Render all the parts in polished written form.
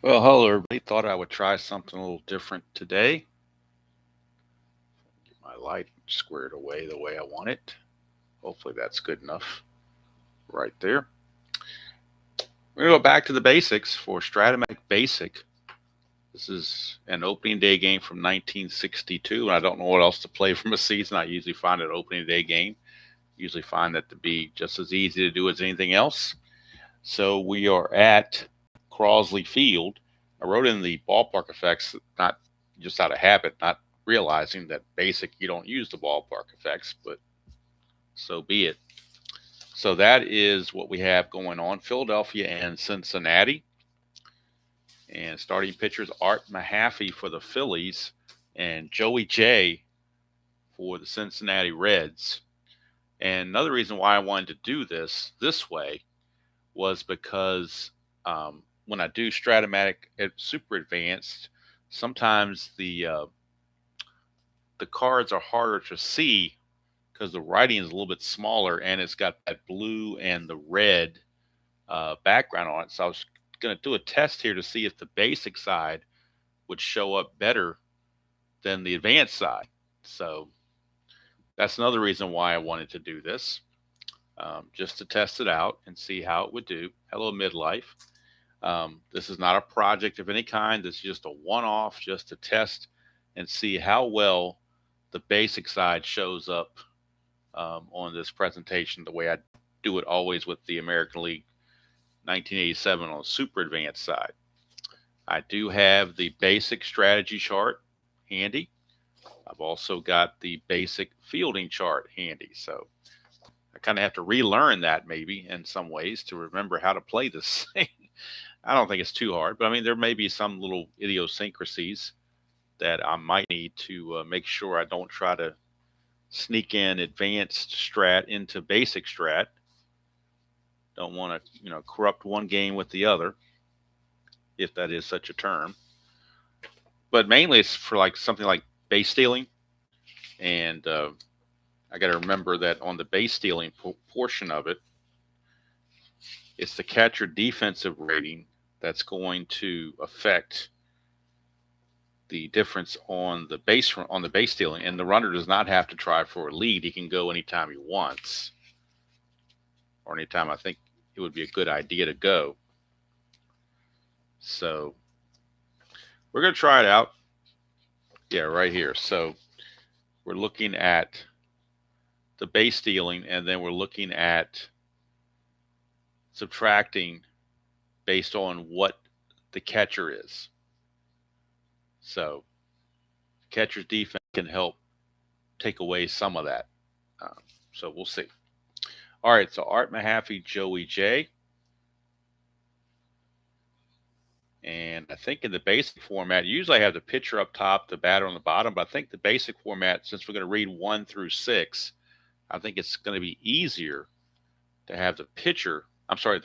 Well, hello everybody. Thought I would try something a little different today. Get my light squared away the way I want it. Hopefully that's good enough right there. We're going to go back to the basics for Strat-O-Matic Basic. This is an opening day game from 1962, and I don't know what else to play from a season. I usually find an opening day game. Usually find that to be just as easy to do as anything else. So we are at Crosley Field. I wrote in the ballpark effects, not just out of habit, not realizing that basic you don't use the ballpark effects, but so be it. So that is what we have going on. Philadelphia and Cincinnati. And starting pitchers Art Mahaffey for the Phillies and Joey J for the Cincinnati Reds. And another reason why I wanted to do this way was because when I do Strat-O-Matic at Super Advanced, sometimes the cards are harder to see because the writing is a little bit smaller and it's got that blue and the red background on it. So I was going to do a test here to see if the basic side would show up better than the advanced side. So that's another reason why I wanted to do this, just to test it out and see how it would do. Hello, Midlife. This is not a project of any kind. This is just a one-off, just to test and see how well the basic side shows up on this presentation, the way I do it always with the American League 1987 on the super advanced side. I do have the basic strategy chart handy. I've also got the basic fielding chart handy. So I kind of have to relearn that maybe in some ways to remember how to play this thing. I don't think it's too hard, but I mean, there may be some little idiosyncrasies that I might need to make sure I don't try to sneak in advanced strat into basic strat. Don't want to, corrupt one game with the other, if that is such a term. But mainly it's for like something like base stealing. And I got to remember that on the base stealing portion of it, it's the catcher defensive rating that's going to affect the difference on the base stealing. And the runner does not have to try for a lead. He can go anytime he wants, or anytime I think it would be a good idea to go. So we're going to try it out. Yeah, right here. So we're looking at the base stealing, and then we're looking at subtracting based on what the catcher is. So catcher's defense can help take away some of that. So we'll see. All right, so Art Mahaffey, Joey J. And I think in the basic format, usually I have the pitcher up top, the batter on the bottom, but I think the basic format, since we're going to read 1 through 6, I think it's going to be easier to have the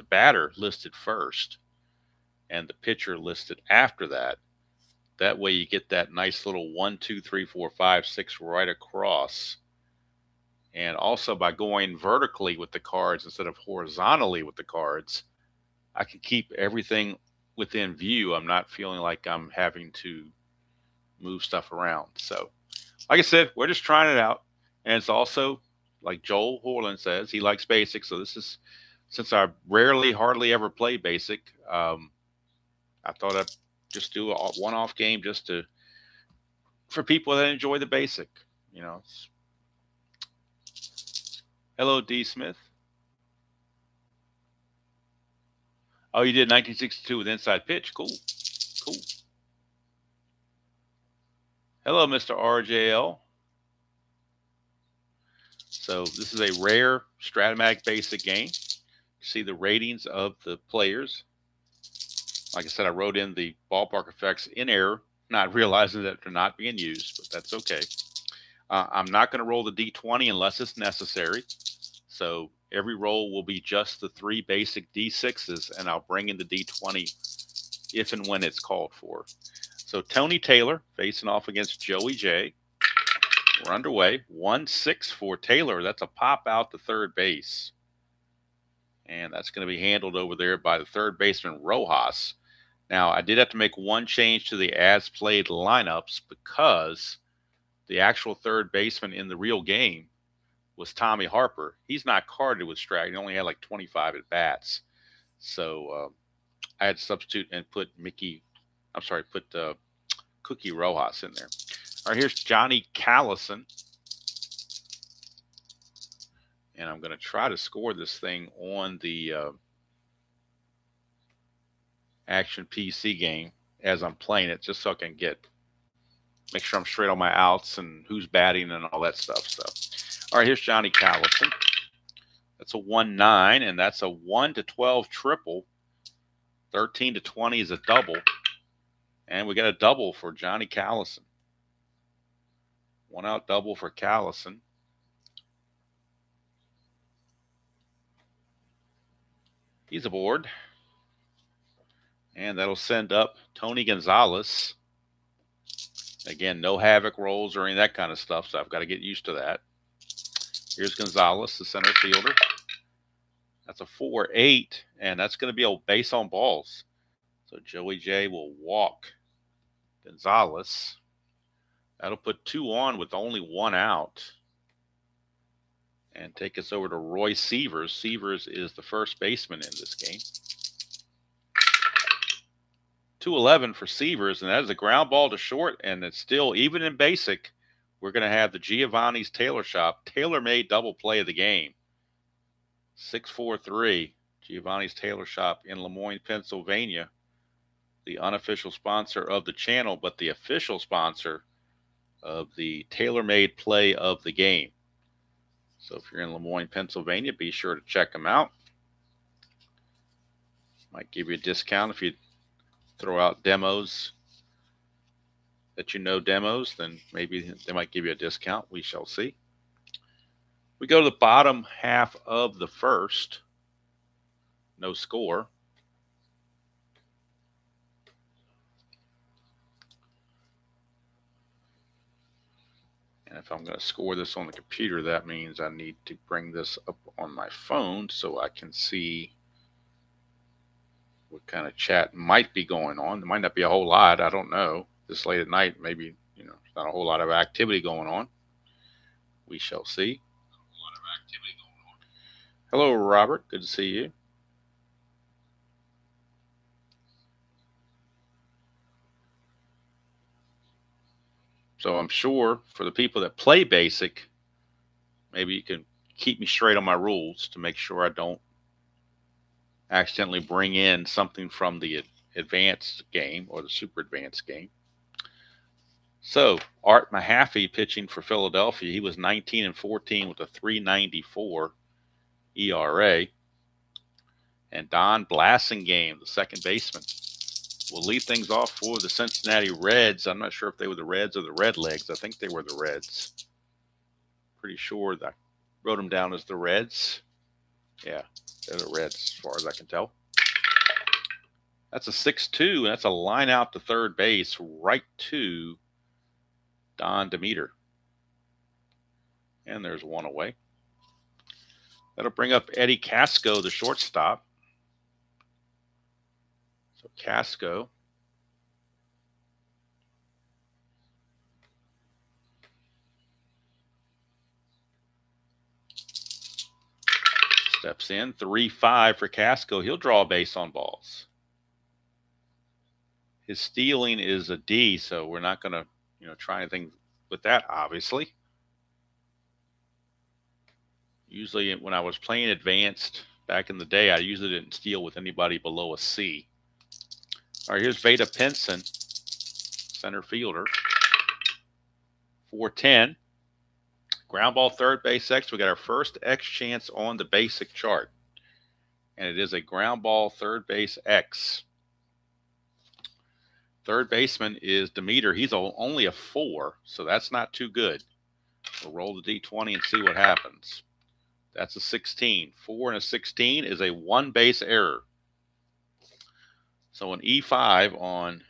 batter listed first and the pitcher listed after that. That way you get that nice little 1, 2, 3, 4, 5, 6 right across. And also by going vertically with the cards instead of horizontally with the cards, I can keep everything within view. I'm not feeling like I'm having to move stuff around. So like I said, we're just trying it out. And it's also, like Joel Horland says, he likes basic. So this is, since I hardly ever play basic, I thought I'd just do a one-off game just for people that enjoy the basic, Hello, D. Smith. Oh, you did 1962 with inside pitch. Cool. Hello, Mr. RJL. So this is a rare Strat-O-Matic basic game. See the ratings of the players. Like I said, I wrote in the ballpark effects in error, not realizing that they're not being used, but that's okay. I'm not going to roll the D20 unless it's necessary. So every roll will be just the 3 basic D6s, and I'll bring in the D20 if and when it's called for. So Tony Taylor facing off against Joey J. We're underway. 1-6 for Taylor. That's a pop out to third base. And that's going to be handled over there by the third baseman, Rojas. Now, I did have to make one change to the as-played lineups because the actual third baseman in the real game was Tommy Harper. He's not carded with Strat. He only had like 25 at bats. So I had to substitute and put Cookie Rojas in there. All right, here's Johnny Callison. And I'm going to try to score this thing on the Action PC game as I'm playing it, just so I can make sure I'm straight on my outs and who's batting and all that stuff. So, all right, here's Johnny Callison. That's a 1-9, and that's a 1-12 triple. 13-20 is a double. And we got a double for Johnny Callison. 1-out double for Callison. He's aboard. And that'll send up Tony Gonzalez. Again, no havoc rolls or any of that kind of stuff, so I've got to get used to that. Here's Gonzalez, the center fielder. That's a 4-8, and that's going to be a base on balls. So Joey J will walk Gonzalez. That'll put 2 on with only 1 out. And take us over to Roy Sievers. Sievers is the first baseman in this game. 2-11 for Sievers, and that is a ground ball to short, and it's still, even in basic, we're going to have the Giovanni's Tailor Shop tailor-made double play of the game. 643, Giovanni's Tailor Shop in Lemoyne, Pennsylvania. The unofficial sponsor of the channel, but the official sponsor of the tailor-made play of the game. So if you're in Lemoyne, Pennsylvania, be sure to check them out. Might give you a discount if you throw out demos that demos, then maybe they might give you a discount. We shall see. We go to the bottom half of the first. No score. And if I'm going to score this on the computer, that means I need to bring this up on my phone so I can see what kind of chat might be going on. There might not be a whole lot. I don't know. This late at night, maybe, there's not a whole lot of activity going on. We shall see. Hello, Robert. Good to see you. So I'm sure for the people that play basic, maybe you can keep me straight on my rules to make sure I don't accidentally bring in something from the advanced game or the super advanced game. So Art Mahaffey pitching for Philadelphia. He was 19-14 with a 3.94 ERA. And Don Blasingame, the second baseman, will lead things off for the Cincinnati Reds. I'm not sure if they were the Reds or the Redlegs. I think they were the Reds. Pretty sure that I wrote them down as the Reds. Yeah, they're the Reds as far as I can tell. That's a 6-2, and that's a line out to third base right to Don Demeter. And there's 1 away. That'll bring up Eddie Casco, the shortstop. So Casco steps in. 3-5 for Casco. He'll draw a base on balls. His stealing is a D, so we're not going to, try anything with that, obviously. Usually when I was playing advanced back in the day, I usually didn't steal with anybody below a C. All right, here's Veda Pinson, center fielder. 4-10. Ground ball, third base X. We got our first X chance on the basic chart. And it is a ground ball, third base X. Third baseman is Demeter. He's only a 4, so that's not too good. We'll roll the D20 and see what happens. That's a 16. 4 and a 16 is a 1 base error. So an E5 on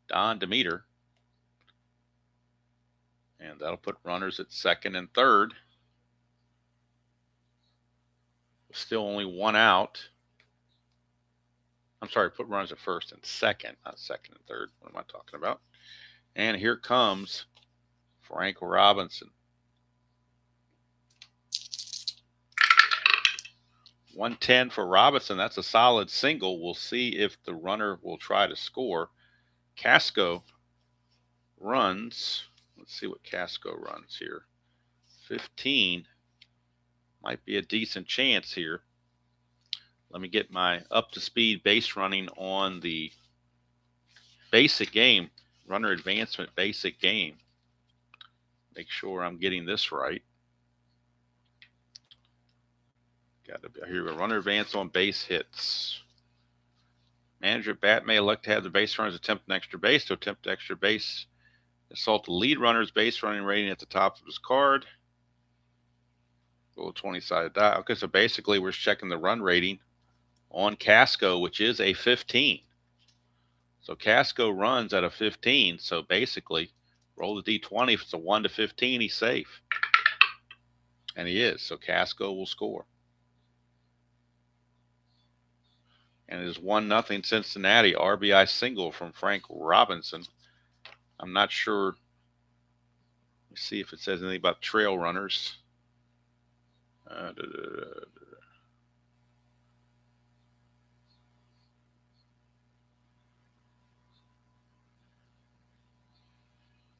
Don Demeter. And that'll put runners at second and third. Still only 1 out. I'm sorry, put runners at first and second, not second and third. What am I talking about? And here comes Frank Robinson. 110 for Robinson. That's a solid single. We'll see if the runner will try to score. Casco runs. Let's see what Casco runs here. 15. Might be a decent chance here. Let me get my up-to-speed base running on the basic game, runner advancement basic game. Make sure I'm getting this right. Got to be here. Runner advance on base hits. Manager at bat may elect to have the base runners attempt an extra base. To attempt extra base, assault the lead runner's base running rating at the top of his card. Roll a 20-sided die. Okay, so basically we're checking the run rating on Casco, which is a 15. So Casco runs at a 15. So basically, roll the D20. If it's a 1 to 15, he's safe. And he is. So Casco will score. And it is 1-0 Cincinnati. RBI single from Frank Robinson. I'm not sure. Let's see if it says anything about trail runners. It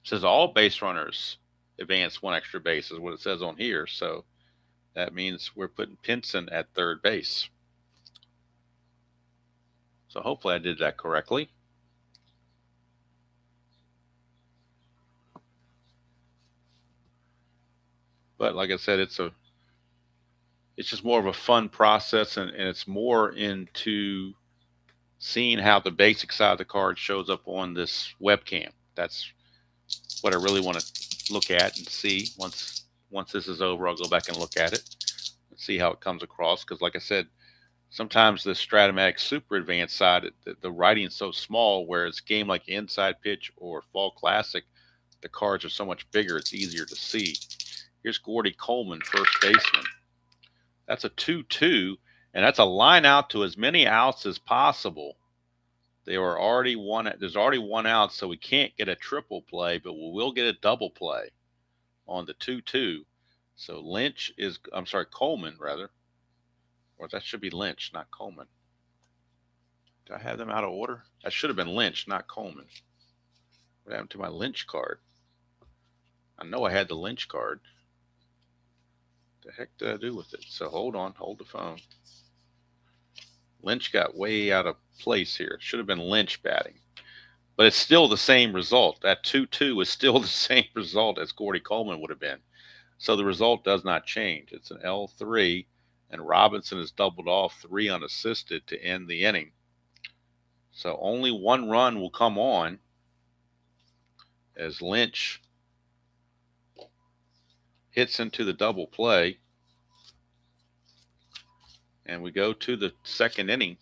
says all base runners advance 1 extra base is what it says on here. So that means we're putting Pinson at third base. So hopefully I did that correctly. But like I said, it's just more of a fun process, and it's more into seeing how the basic side of the card shows up on this webcam. That's what I really want to look at and see. Once this is over, I'll go back and look at it and see how it comes across. Because like I said, sometimes the Strat-O-Matic Super Advanced side, the writing's so small, whereas game like Inside Pitch or Fall Classic, the cards are so much bigger, it's easier to see. Here's Gordy Coleman, first baseman. That's a 2-2, and that's a line out to as many outs as possible. There's already one out, so we can't get a triple play, but we will get a double play on the 2-2. So Coleman, rather. Or that should be Lynch, not Coleman. Did I have them out of order? That should have been Lynch, not Coleman. What happened to my Lynch card? I know I had the Lynch card. What the heck did I do with it? So hold the phone. Lynch got way out of place here. It should have been Lynch batting. But it's still the same result. That 2-2 is still the same result as Gordy Coleman would have been. So the result does not change. It's an L3, and Robinson has doubled off 3 unassisted to end the inning. So only 1 run will come on as Lynch hits into the double play. And we go to the second inning.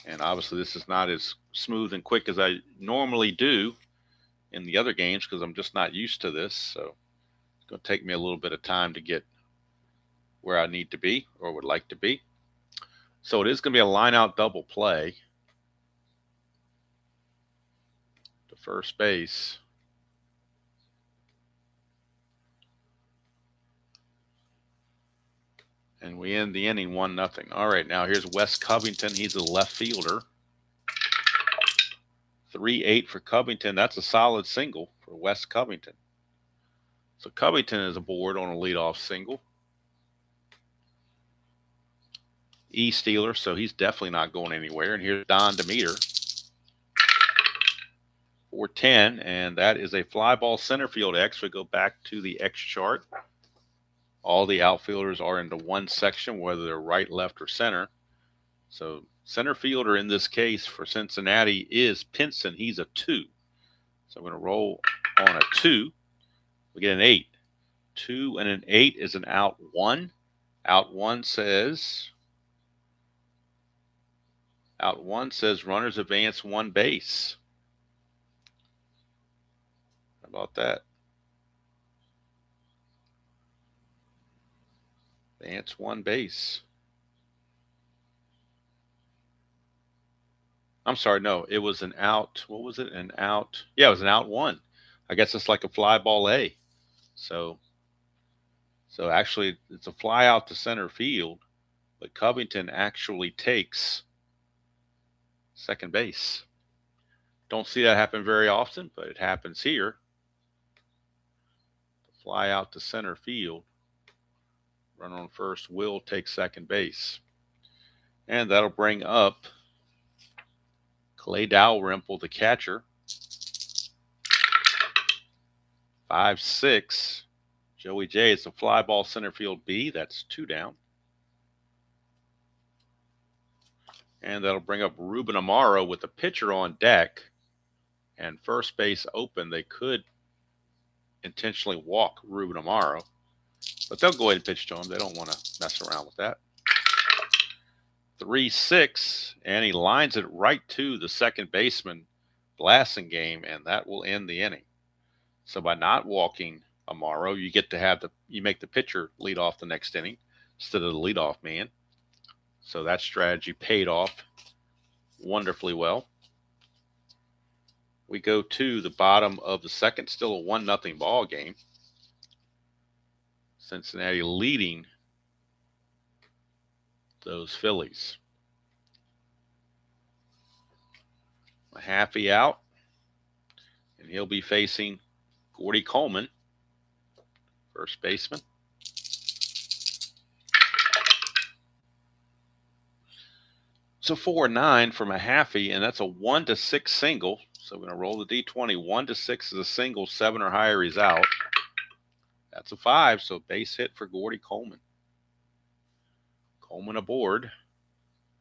And obviously this is not as smooth and quick as I normally do in the other games because I'm just not used to this. So it's going to take me a little bit of time to get where I need to be or would like to be. So it is going to be a line-out double play to first base. And we end the inning 1-0. All right, now here's Wes Covington. He's a left fielder. 3-8 for Covington. That's a solid single for Wes Covington. So Covington is aboard on a leadoff single. Steeler, so he's definitely not going anywhere. And here's Don Demeter. 4-10, and that is a fly ball center field X. We go back to the X chart. All the outfielders are into one section, whether they're right, left, or center. So center fielder in this case for Cincinnati is Pinson. He's a 2. So I'm going to roll on a 2. We get an 8. 2 and an 8 is an out 1. Out 1 says runners advance 1 base. How about that? Advance 1 base. I'm sorry, no, it was an out. What was it? An out. Yeah, it was an out one. I guess it's like a fly ball A. So, so actually, it's a fly out to center field, but Covington actually takes second base. Don't see that happen very often, but it happens here. Fly out to center field. Run on first will take second base. And that'll bring up Clay Dalrymple, the catcher. 5-6. Joey J. It's a fly ball center field B. That's 2 down. And that'll bring up Ruben Amaro with the pitcher on deck and first base open. They could intentionally walk Ruben Amaro, but they'll go ahead and pitch to him. They don't want to mess around with that. 3-6, and he lines it right to the second baseman Blasingame, and that will end the inning. So by not walking Amaro, you get to have you make the pitcher lead off the next inning instead of the leadoff man. So that strategy paid off wonderfully well. We go to the bottom of the second, still a 1-0 ball game. Cincinnati leading those Phillies. Mahaffey out, and he'll be facing Gordy Coleman, first baseman. So 4-9 for Mahaffey, and that's a 1-6 single. So we're going to roll the D20. 1-6 is a single, 7 or higher, he's out. That's a 5, so base hit for Gordy Coleman. Coleman aboard,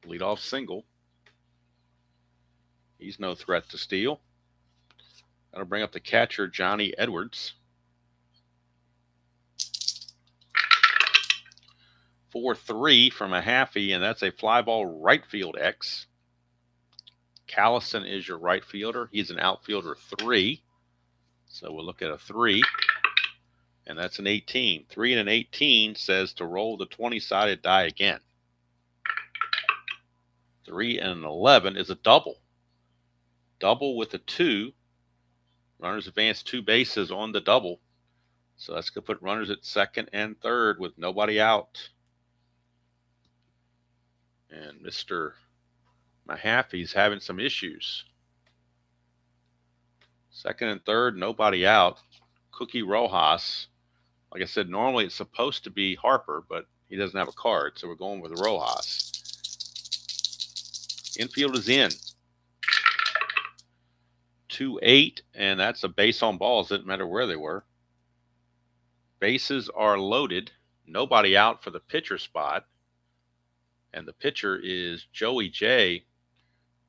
leadoff single. He's no threat to steal. That'll bring up the catcher, Johnny Edwards. 4-3 from Mahaffey, and that's a fly ball right field X. Callison is your right fielder. He's an outfielder 3. So we'll look at a 3. And that's an 18. 3 and an 18 says to roll the 20-sided die again. 3 and an 11 is a double. Double with a 2. Runners advance 2 bases on the double. So that's going to put runners at second and third with nobody out. And Mr. Mahaffey's having some issues. Second and third, nobody out. Cookie Rojas. Like I said, normally it's supposed to be Harper, but he doesn't have a card, so we're going with Rojas. Infield is in. 2-8, and that's a base on balls. Didn't matter where they were. Bases are loaded. Nobody out for the pitcher spot. And the pitcher is Joey J.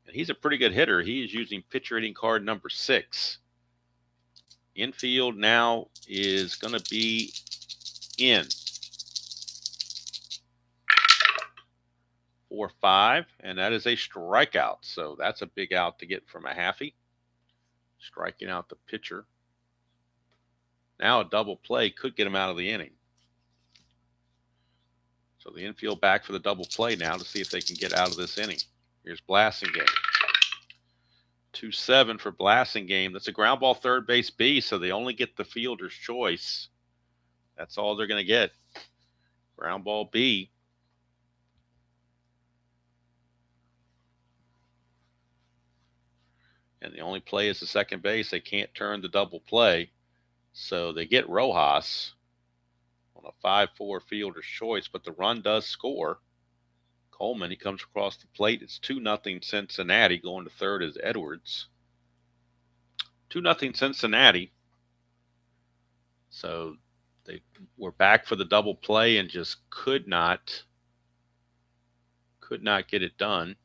And he's a pretty good hitter. He is using pitcher hitting card number 6. Infield now is going to be in. 4-5, and that is a strikeout. So that's a big out to get from Mahaffey. Striking out the pitcher. Now a double play could get him out of the inning. So the infield back for the double play now to see if they can get out of this inning. Here's Blasingame. 2-7 for Blasingame. That's a ground ball third base B, so they only get the fielder's choice. That's all they're going to get. Ground ball B. And the only play is the second base. They can't turn the double play. So they get Rojas on a 5-4 fielder's choice, but the run does score. Coleman, he comes across the plate. It's 2-0 Cincinnati. Going to third is Edwards. 2-0 Cincinnati. So they were back for the double play and just could not get it done.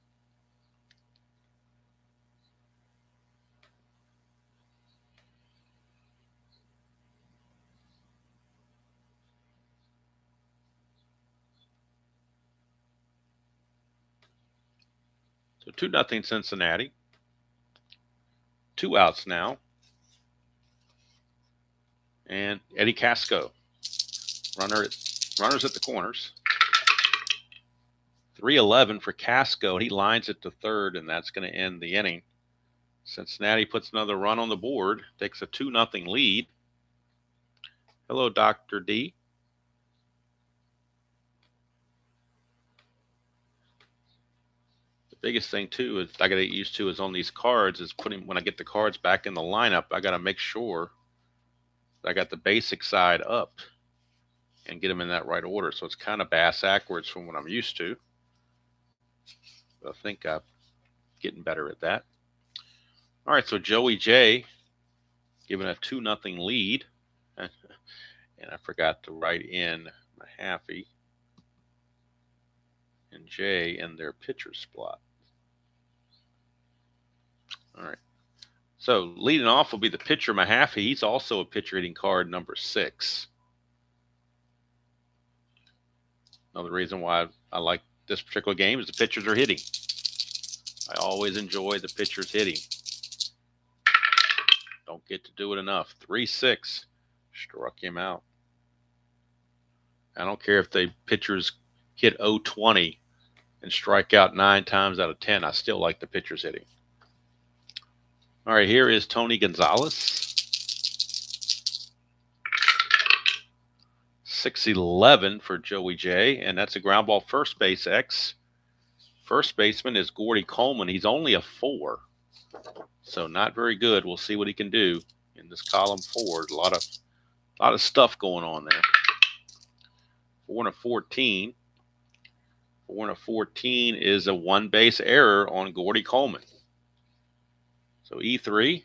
So 2-0 Cincinnati. 2 outs now. And Eddie Casco. Runners at the corners. 3-11 for Casco. He lines it to third, and that's going to end the inning. Cincinnati puts another run on the board, takes a 2-0 lead. Hello, Dr. D. The biggest thing, too, is I got to get used to is on these cards is when I get the cards back in the lineup, I got to make sure that I got the basic side up and get them in that right order. So it's kind of bass-backwards from what I'm used to. But I think I'm getting better at that. All right, so Joey J given a 2-0 lead. And I forgot to write in Mahaffey and Jay in their pitcher spot. All right. So leading off will be the pitcher Mahaffey. He's also a pitcher hitting card number 6. Another reason why I like this particular game is the pitchers are hitting. I always enjoy the pitchers hitting. Don't get to do it enough. 3-6. Struck him out. I don't care if the pitchers hit 0-20 and strike out 9 times out of 10. I still like the pitchers hitting. All right, here is Tony Gonzalez. 6-11 for Joey J, and that's a ground ball first base X. First baseman is Gordy Coleman. He's only a 4, so not very good. We'll see what he can do in this column forward. A lot of stuff going on there. 4-14. 4-14 is a 1 base error on Gordy Coleman. So E3.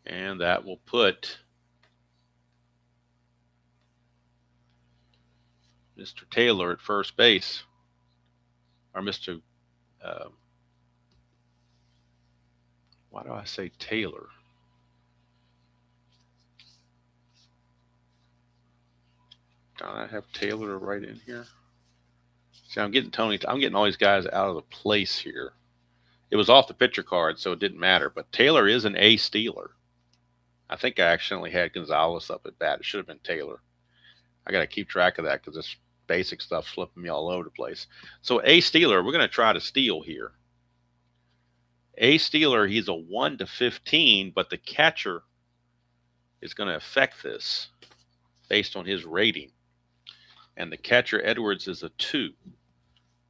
And that will put Mr. Taylor at first base. Or Mr. Why do I say Taylor? Don't I have Taylor right in here? See, I'm getting all these guys out of the place here. It was off the pitcher card, so it didn't matter. But Taylor is an A stealer. I think I accidentally had Gonzalez up at bat. It should have been Taylor. I got to keep track of that because this basic stuff flipping me all over the place. So A stealer, we're going to try to steal here. A stealer, he's a 1-15, but the catcher is going to affect this based on his rating. And the catcher, Edwards, is a 2.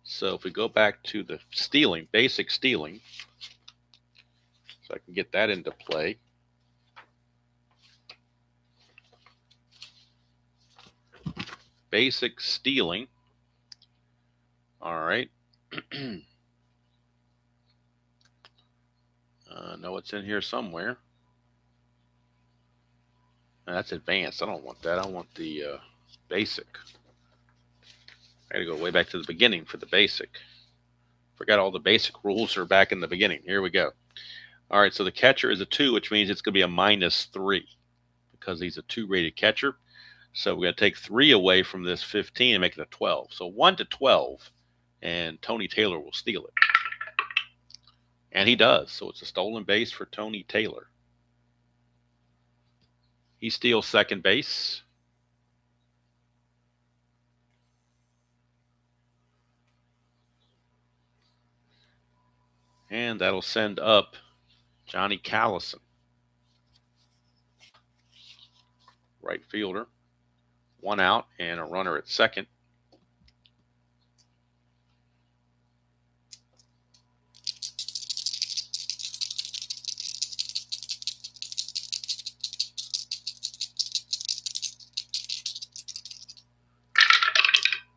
So if we go back to the stealing, basic stealing, so I can get that into play. Basic stealing. All right. Know it's in here somewhere. That's advanced. I don't want that. I want the basic. I got to go way back to the beginning for the basic. Forgot all the basic rules are back in the beginning. Here we go. All right, so the catcher is a 2, which means it's going to be a -3 because he's a 2-rated catcher. So we're going to take 3 away from this 15 and make it a 12. So 1-12, and Tony Taylor will steal it. And he does. So it's a stolen base for Tony Taylor. He steals second base. And that'll send up Johnny Callison, right fielder. 1 out and a runner at second.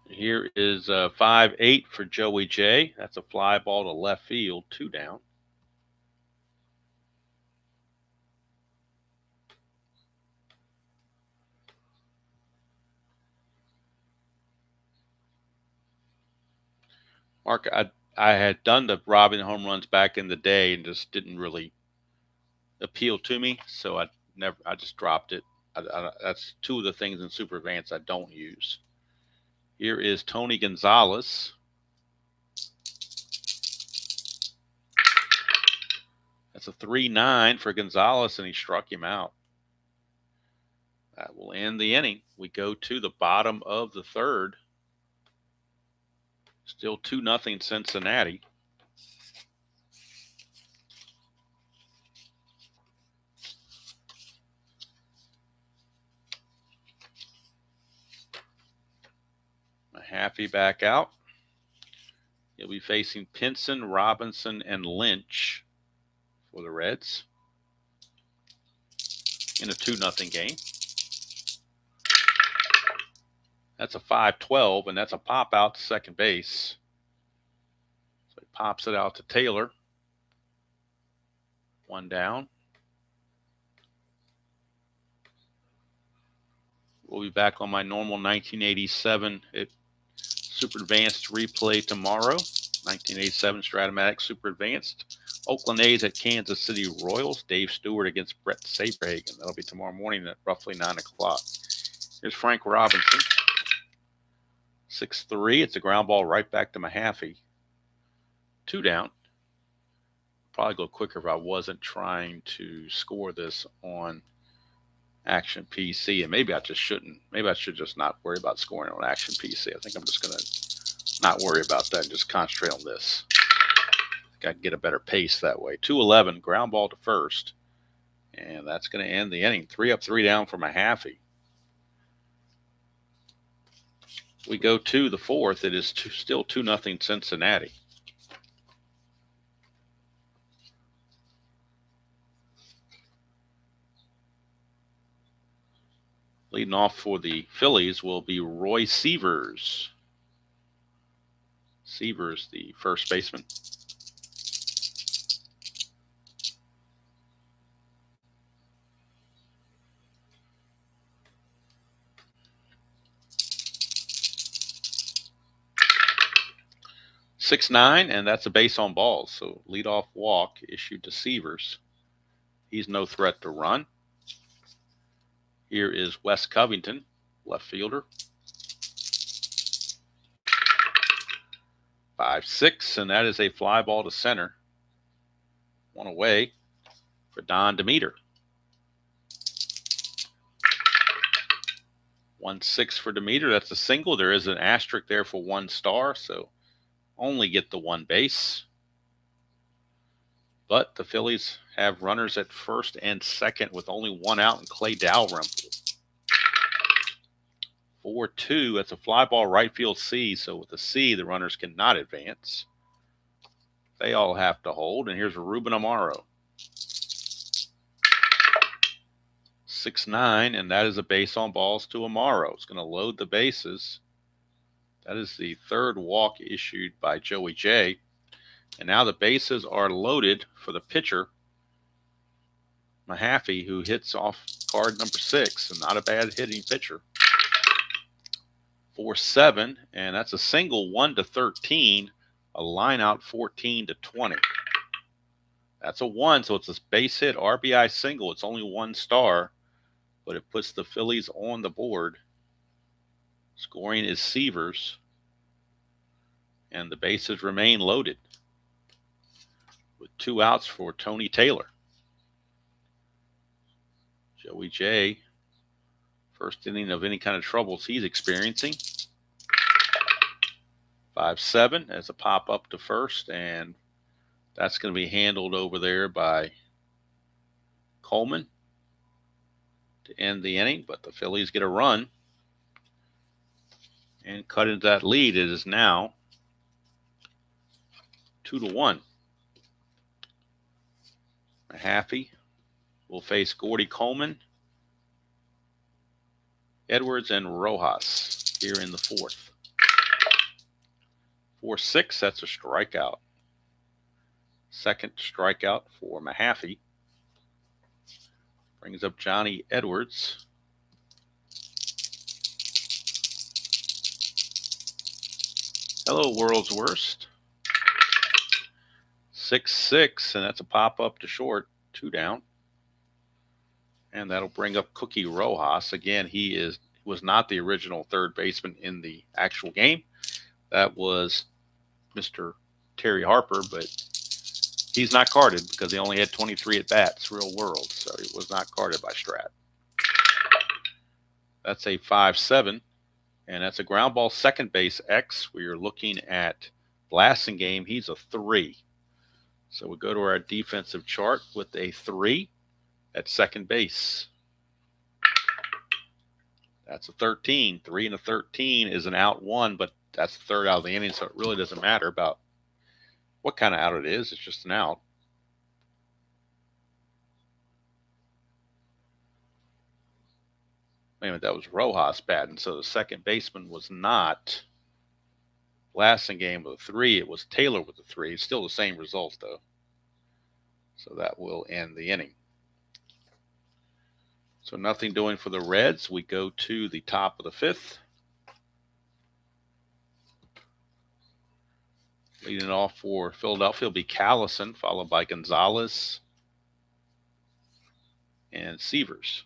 Here is 5-8 for Joey J. That's a fly ball to left field, 2 down. Mark, I had done the robbing home runs back in the day and just didn't really appeal to me, so I just dropped it. That's 2 of the things in Super Advanced I don't use. Here is Tony Gonzalez. That's a 3-9 for Gonzalez, and he struck him out. That will end the inning. We go to the bottom of the third. Still 2-0 Cincinnati. Mahaffey back out. He'll be facing Pinson, Robinson, and Lynch for the Reds in a 2-0 game. That's a 5-12, and that's a pop out to second base. So he pops it out to Taylor. One down. We'll be back on my normal 1987 Super Advanced replay tomorrow. 1987 Strat-O-Matic Super Advanced. Oakland A's at Kansas City Royals. Dave Stewart against Brett Saberhagen. That'll be tomorrow morning at roughly 9 o'clock. Here's Frank Robinson. 6-3. It's a ground ball right back to Mahaffey. 2 down. Probably go quicker if I wasn't trying to score this on Action PC, and maybe I just shouldn't. Maybe I should just not worry about scoring on Action PC. I think I'm just going to not worry about that and just concentrate on this. I think I can get a better pace that way. 2-11, ground ball to first, and that's going to end the inning. 3 up, 3 down for Mahaffey. We go to the fourth. It is still 2-0 Cincinnati. Leading off for the Phillies will be Roy Sievers. Sievers, the first baseman. .69, and that's a base on balls. So leadoff walk issued to Sievers. He's no threat to run. Here is Wes Covington, left fielder. 5-6, and that is a fly ball to center. One away for Don Demeter. 1-6 for Demeter. That's a single. There is an asterisk there for 1 star, so only get the 1 base. But the Phillies have runners at first and second with only 1 out, and Clay Dalrymple. 4-2. That's a fly ball right field C. So with a C, the runners cannot advance. They all have to hold. And here's Ruben Amaro. 6-9, and that is a base on balls to Amaro. It's going to load the bases. That is the third walk issued by Joey J. And now the bases are loaded for the pitcher, Mahaffey, who hits off card number 6, and not a bad hitting pitcher. 4-7, and that's a single 1-13, a line out 14-20. That's a 1, so it's a base hit RBI single. It's only 1 star, but it puts the Phillies on the board. Scoring is Sievers, and the bases remain loaded with 2 outs for Tony Taylor. Joey J, first inning of any kind of troubles he's experiencing. 5-7 as a pop up to first, and that's going to be handled over there by Coleman to end the inning, but the Phillies get a run and cut into that lead. It is now 2-1. Mahaffey will face Gordy Coleman, Edwards, and Rojas here in the fourth. 4-6, that's a strikeout. Second strikeout for Mahaffey. Brings up Johnny Edwards. Hello, world's worst. 6-6, and that's a pop-up to short, 2 down. And that'll bring up Cookie Rojas. Again, he was not the original third baseman in the actual game. That was Mr. Terry Harper, but he's not carded because he only had 23 at-bats, real world, so he was not carded by Strat. That's a 5-7. And that's a ground ball second base X. We are looking at Blasingame. He's a 3. So we go to our defensive chart with a 3 at second base. That's a 13. 3 and a 13 is an out 1, but that's the third out of the inning, so it really doesn't matter about what kind of out it is. It's just an out. Wait a minute, that was Rojas batting, so the second baseman was not Blasingame with a 3. It was Taylor with a 3. It's still the same result, though. So that will end the inning. So nothing doing for the Reds. We go to the top of the 5th. Leading off for Philadelphia will be Callison, followed by Gonzalez and Severs.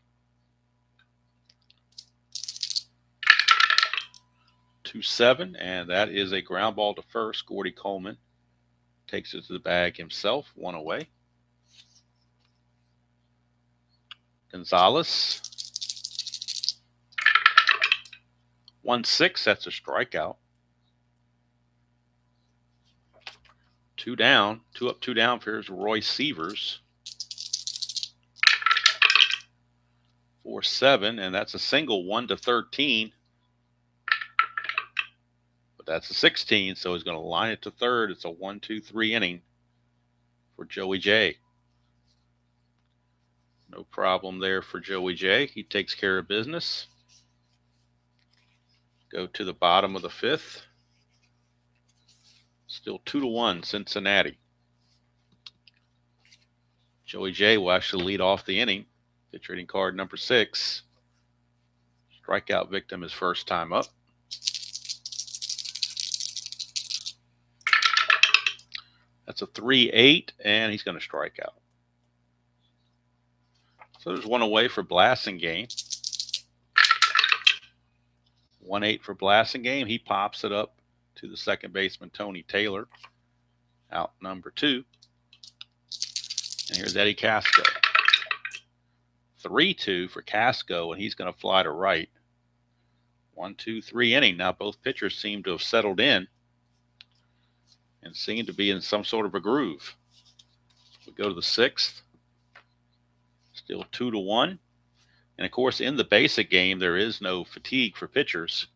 2-7, and that is a ground ball to first. Gordy Coleman takes it to the bag himself, 1 away. Gonzalez. 1-6, that's a strikeout. 2 down, 2 up, 2 down. Here's Roy Severs. 4-7, and that's a single, 1-13. But that's a 16, so he's going to line it to third. It's a 1-2-3 inning for Joey J. No problem there for Joey J. He takes care of business. Go to the bottom of the 5th. Still 2-1 Cincinnati. Joey J will actually lead off the inning. Pitch rating card number 6. Strikeout victim his first time up. That's a 3-8, and he's going to strike out. So there's 1 away for Blasingame. 1-8 for Blasingame. He pops it up to the second baseman, Tony Taylor. Out number 2. And here's Eddie Casco. 3-2 for Casco, and he's going to fly to right. 1-2-3 inning. Now both pitchers seem to have settled in and seem to be in some sort of a groove. We go to the 6th. Still 2-1. And of course, in the basic game, there is no fatigue for pitchers.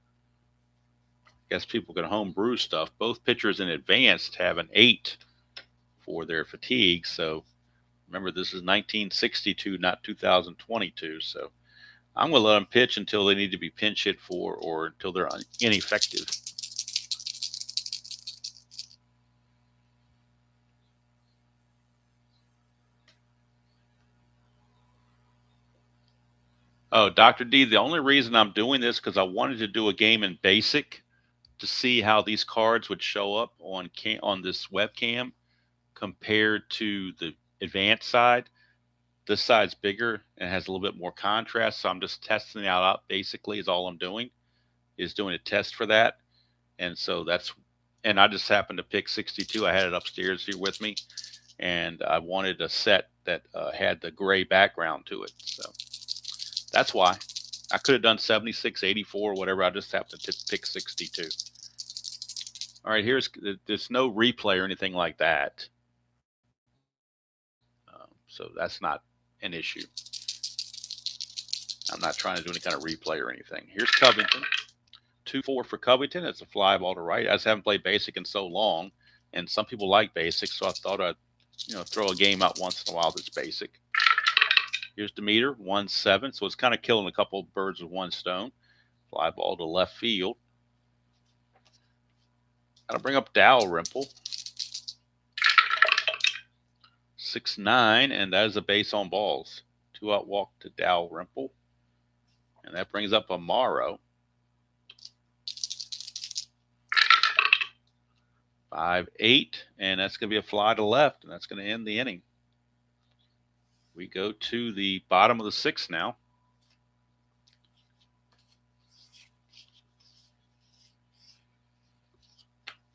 I guess people can homebrew stuff. Both pitchers in advanced have an 8 for their fatigue. So remember, this is 1962, not 2022. So I'm going to let them pitch until they need to be pinch hit for or until they're ineffective. Oh, Dr. D, the only reason I'm doing this because I wanted to do a game in basic to see how these cards would show up on this webcam compared to the advanced side. This side's bigger and has a little bit more contrast, so I'm just testing it out basically is all I'm doing, is doing a test for that. And so and I just happened to pick 62. I had it upstairs here with me, and I wanted a set that had the gray background to it. So that's why. I could have done 76, 84, whatever. I just happened to pick 62. All right, there's no replay or anything like that. So that's not an issue. I'm not trying to do any kind of replay or anything. Here's Covington. 2-4 for Covington. It's a fly ball to right. I just haven't played basic in so long, and some people like basic, so I thought I'd throw a game out once in a while that's basic. Here's Demeter, 1-7. So it's kind of killing a couple of birds with one stone. Fly ball to left field. Got to bring up Dalrymple. 6-9, and that is a base on balls. 2-out walk to Dalrymple. And that brings up Amaro. 5-8, and that's going to be a fly to left, and that's going to end the inning. We go to the bottom of the 6th now.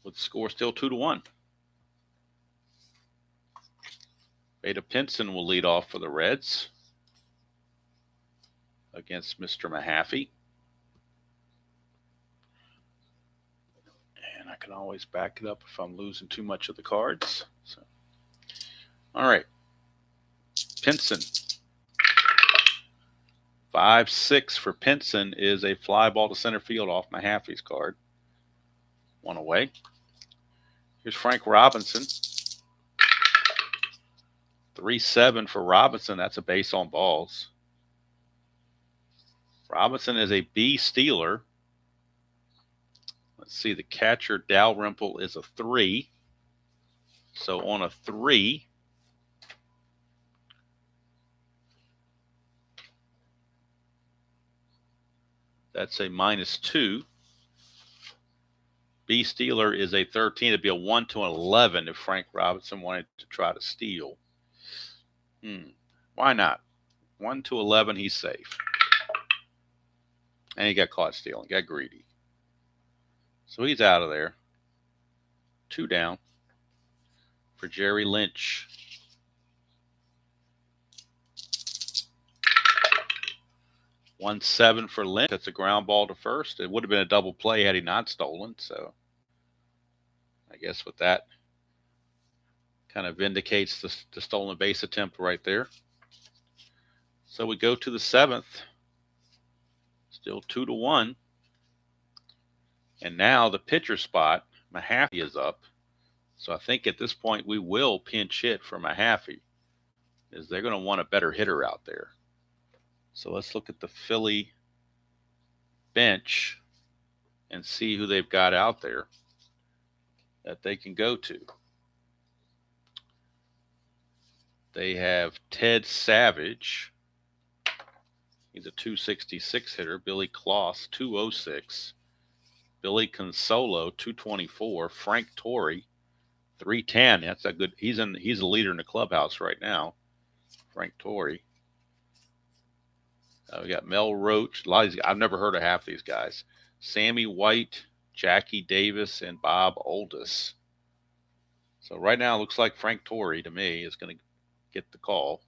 With the score still 2-1. Vada Pinson will lead off for the Reds against Mr. Mahaffey. can always back it up if I'm losing too much of the cards. So, all right. Pinson. 5-6 for Pinson is a fly ball to center field off Mahaffey's card. One away. Here's Frank Robinson. 3-7 for Robinson. That's a base on balls. Robinson is a B stealer. Let's see, the catcher Dalrymple is a 3. So on a 3, that's a -2. B stealer is a 13. It'd be a 1 to an 11 if Frank Robinson wanted to try to steal. Why not? 1 to 11, he's safe. And he got caught stealing, got greedy. So he's out of there. 2 down for Jerry Lynch. 1-7 for Lynch. That's a ground ball to first. It would have been a double play had he not stolen. So I guess with that, kind of vindicates the stolen base attempt right there. So we go to the 7th. Still 2-1. And now the pitcher spot, Mahaffey is up. So I think at this point we will pinch hit for Mahaffey, as they're going to want a better hitter out there. So let's look at the Philly bench and see who they've got out there that they can go to. They have Ted Savage. He's a 266 hitter. Billy Kloss, 206. Billy Consolo, 224. Frank Torrey, 310. That's a good. He's a leader in the clubhouse right now. Frank Torrey. We got Mel Roach. A lot of these, I've never heard of half these guys. Sammy White, Jackie Davis, and Bob Oldus. So right now it looks like Frank Torrey to me is going to get the call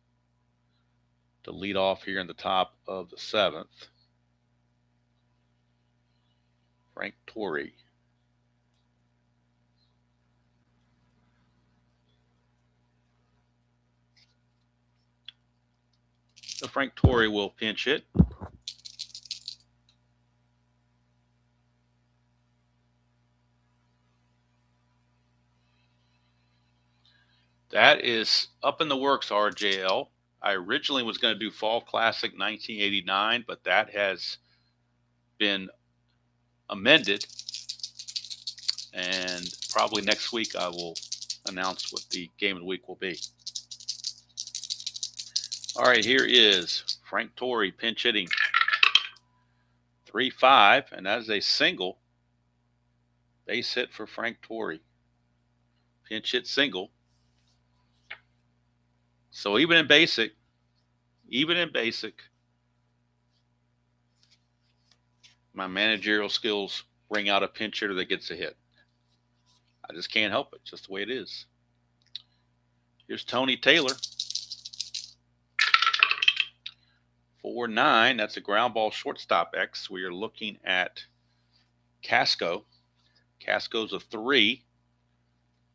to lead off here in the top of the 7th. Frank Torrey. So Frank Torrey will pinch hit. That is up in the works, RJL. I originally was going to do Fall Classic 1989, but that has been amended. And probably next week I will announce what the game of the week will be. All right, here is Frank Torrey pinch hitting. 3-5, and that is a single. Base hit for Frank Torrey. Pinch hit single. So even in basic, my managerial skills bring out a pinch hitter that gets a hit. I just can't help it. It's just the way it is. Here's Tony Taylor. 4-9. That's a ground ball shortstop X. We are looking at Casco. Casco's a 3.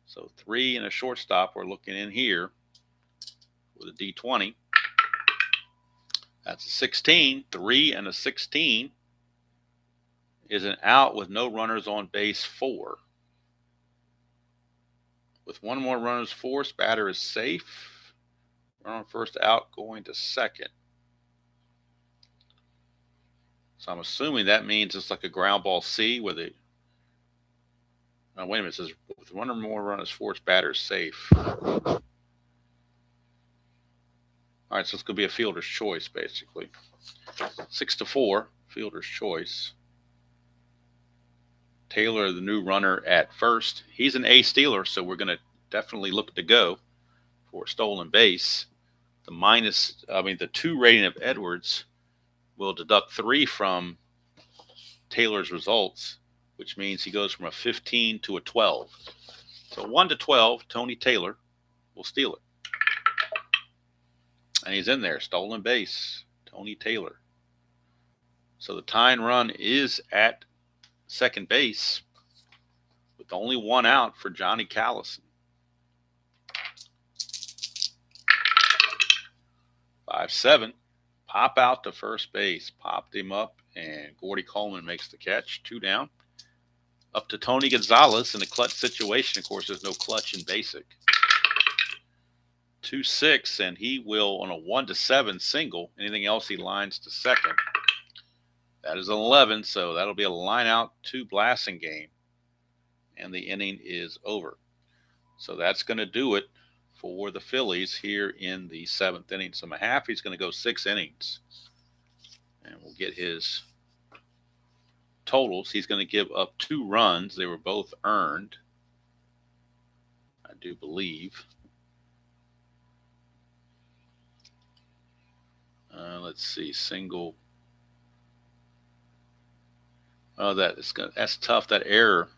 So 3 and a shortstop. We're looking in here with a D20. That's a 16. 3 and a 16 is an out with no runners on base 4. With one more runner's force, batter is safe. Runner on first out, going to second. So I'm assuming that means it's like a ground ball C where the. Oh, wait a minute. It says with one or more runners forced, batter is safe. All right, so it's going to be a fielder's choice, basically. 6-4, fielder's choice. Taylor, the new runner at first. He's an A stealer, so we're going to definitely look to go for a stolen base. The 2 rating of Edwards will deduct 3 from Taylor's results, which means he goes from a 15 to a 12. So 1 to 12, Tony Taylor will steal it. And he's in there, stolen base, Tony Taylor. So the tying run is at second base with only one out for Johnny Callison. 5-7. Pop out to first base. Popped him up, and Gordy Coleman makes the catch. 2 down. Up to Tony Gonzalez in a clutch situation. Of course, there's no clutch in basic. 2-6, and he will, on a 1-7 single, anything else he lines to second. That is an 11, so that'll be a line out to Blasingame, and the inning is over. So that's going to do it for the Phillies here in the 7th inning. So Mahaffey's going to go 6 innings, and we'll get his totals. He's going to give up 2 runs. They were both earned, I do believe. Let's see, single. Oh, that's tough. That error.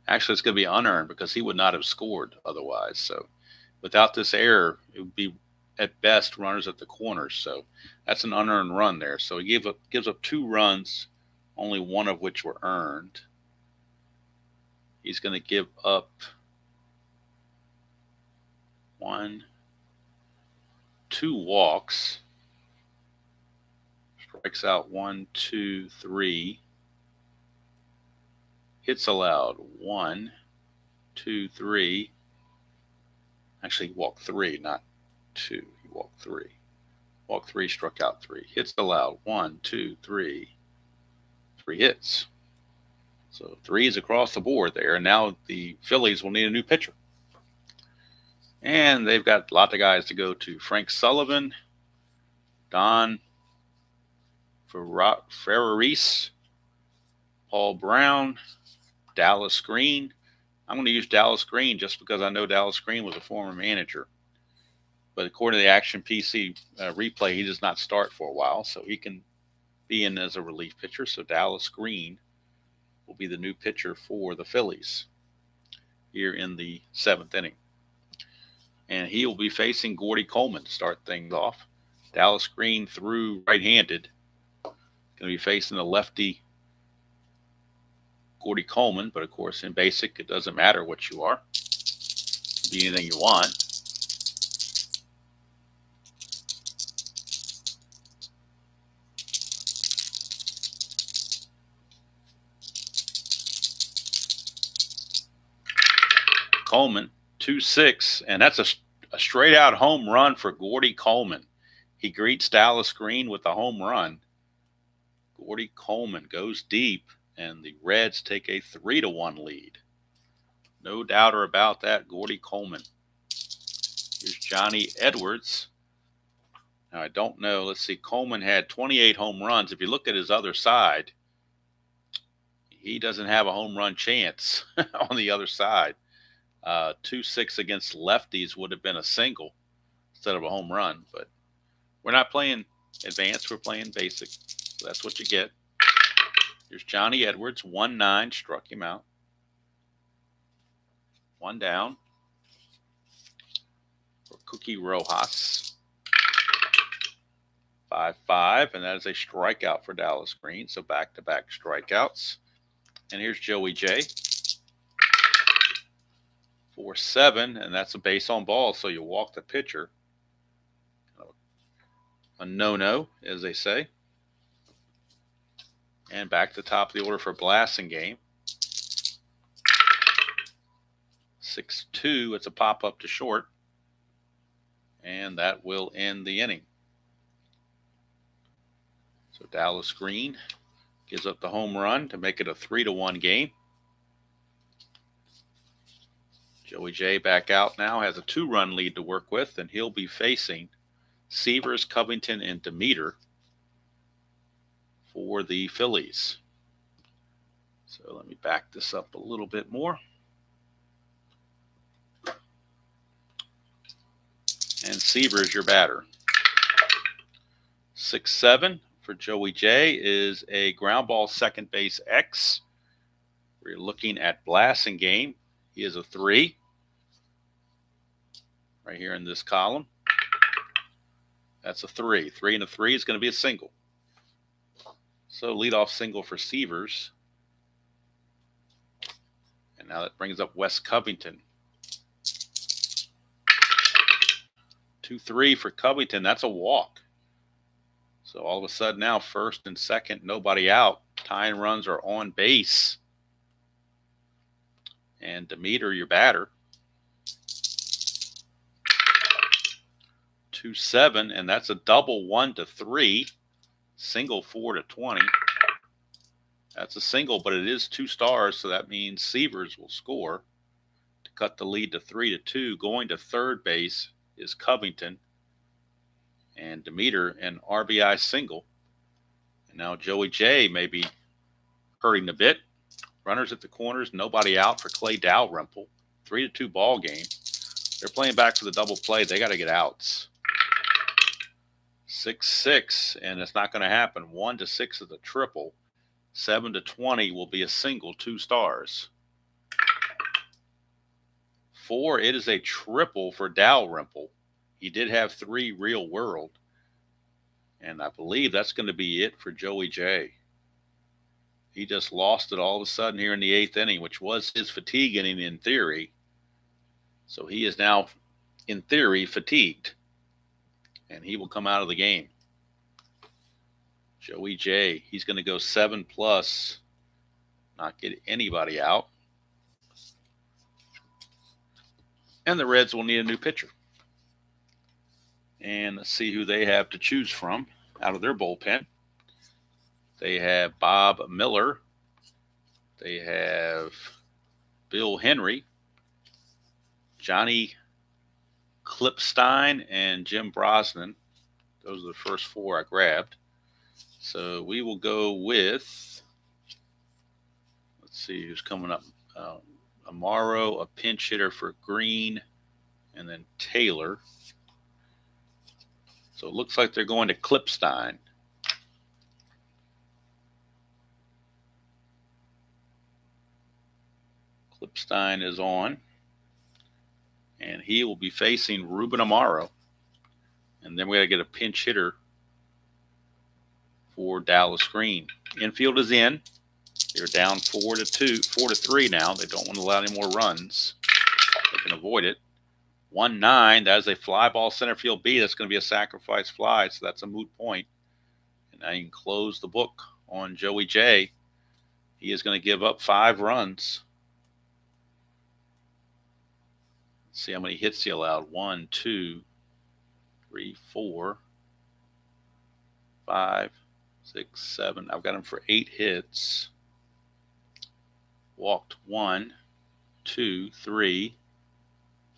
Actually, it's going to be unearned because he would not have scored otherwise. So without this error, it would be at best runners at the corners. So that's an unearned run there. So he gives up 2 runs, only one of which were earned. He's going to give up 2 walks. Strikes out 1, 2, 3. Hits allowed 1, 2, 3. Actually, he walked 3, not 2. He walked 3. Walked 3, struck out 3. Hits allowed 1, 2, 3. 3 hits. So 3s across the board there. And now the Phillies will need a new pitcher. And they've got a lot of guys to go to. Frank Sullivan, Don Ferraris, Paul Brown, Dallas Green. I'm going to use Dallas Green just because I know Dallas Green was a former manager. But according to the Action PC replay, he does not start for a while, so he can be in as a relief pitcher. So Dallas Green will be the new pitcher for the Phillies here in the 7th inning. And he will be facing Gordy Coleman to start things off. Dallas Green threw right-handed. Going to be facing the lefty Gordy Coleman, but of course in basic it doesn't matter what you are. It can be anything you want. Coleman, 2-6, and that's a straight out home run for Gordy Coleman. He greets Dallas Green with a home run. Gordy Coleman goes deep, and the Reds take a 3-1 lead. No doubt about that, Gordy Coleman. Here's Johnny Edwards. Now, I don't know. Let's see. Coleman had 28 home runs. If you look at his other side, he doesn't have a home run chance on the other side. 2-6 against lefties would have been a single instead of a home run. But we're not playing advanced. We're playing basic. So that's what you get. Here's Johnny Edwards, 1-9, struck him out. 1 down for Cookie Rojas. 5-5, and that is a strikeout for Dallas Green. So back-to-back strikeouts. And here's Joey J. 4-7, and that's a base on ball, so you walk the pitcher. A no-no, as they say. And back to the top of the order for Blasingame. 6-2, it's a pop-up to short. And that will end the inning. So Dallas Green gives up the home run to make it a 3-1 game. Joey J back out now, has a 2-run lead to work with, and he'll be facing Severs, Covington, and Demeter for the Phillies. So let me back this up a little bit more. And Severs, your batter. 6-7 for Joey J is a ground ball second base X. We're looking at Blasingame. He is a 3. Right here in this column. That's a 3. 3 and a 3 is going to be a single. So leadoff single for Severs. Now that brings up West Covington. 2-3 for Covington. That's a walk. So all of a sudden now, first and second, nobody out. Tying runs are on base. And Demeter, your batter. 2-7, and that's a double 1-3. Single 4-20. That's a single, but it is 2 stars, so that means Severs will score to cut the lead to 3-2. Going to third base is Covington and Demeter, an RBI single. And now Joey J may be hurting a bit. Runners at the corners, nobody out for Clay Dalrymple. 3-2 ball game. They're playing back for the double play. They got to get outs. 6-6, and it's not going to happen. 1-6 is a triple. 7-20 will be a single, 2 stars. 4, it is a triple for Dalrymple. He did have 3 real world. And I believe that's going to be it for Joey J. He just lost it all of a sudden here in the 8th inning, which was his fatigue inning in theory. So he is now, in theory, fatigued. And he will come out of the game. Joey J, he's going to go 7+, not get anybody out. And the Reds will need a new pitcher. And let's see who they have to choose from out of their bullpen. They have Bob Miller. They have Bill Henry, Johnny Klipstein, and Jim Brosnan. Those are the first 4 I grabbed. So we will go with, let's see who's coming up. Amaro, a pinch hitter for Green, and then Taylor. So it looks like they're going to Klipstein. Klipstein is on. And he will be facing Ruben Amaro. And then we got to get a pinch hitter for Dallas Green. Infield is in. They're down 4-3 now. They don't want to allow any more runs. They can avoid it. 1-9. That is a fly ball center field B. That's going to be a sacrifice fly, so that's a moot point. And now you can close the book on Joey J. He is going to give up 5 runs. Let's see how many hits he allowed. 1, 2, 3, 4, 5, 6, 7. I've got him for 8 hits. Walked 1, 2, 3,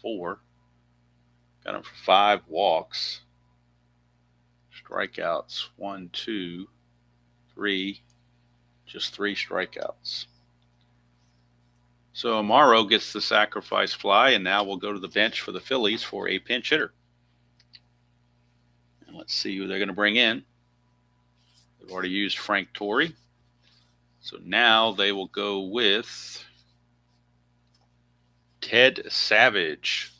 4. Got him for 5 walks. Strikeouts 1, 2, 3. Just 3 strikeouts. So Amaro gets the sacrifice fly, and now we'll go to the bench for the Phillies for a pinch hitter. And let's see who they're going to bring in. They've already used Frank Torrey. So now they will go with Ted Savage.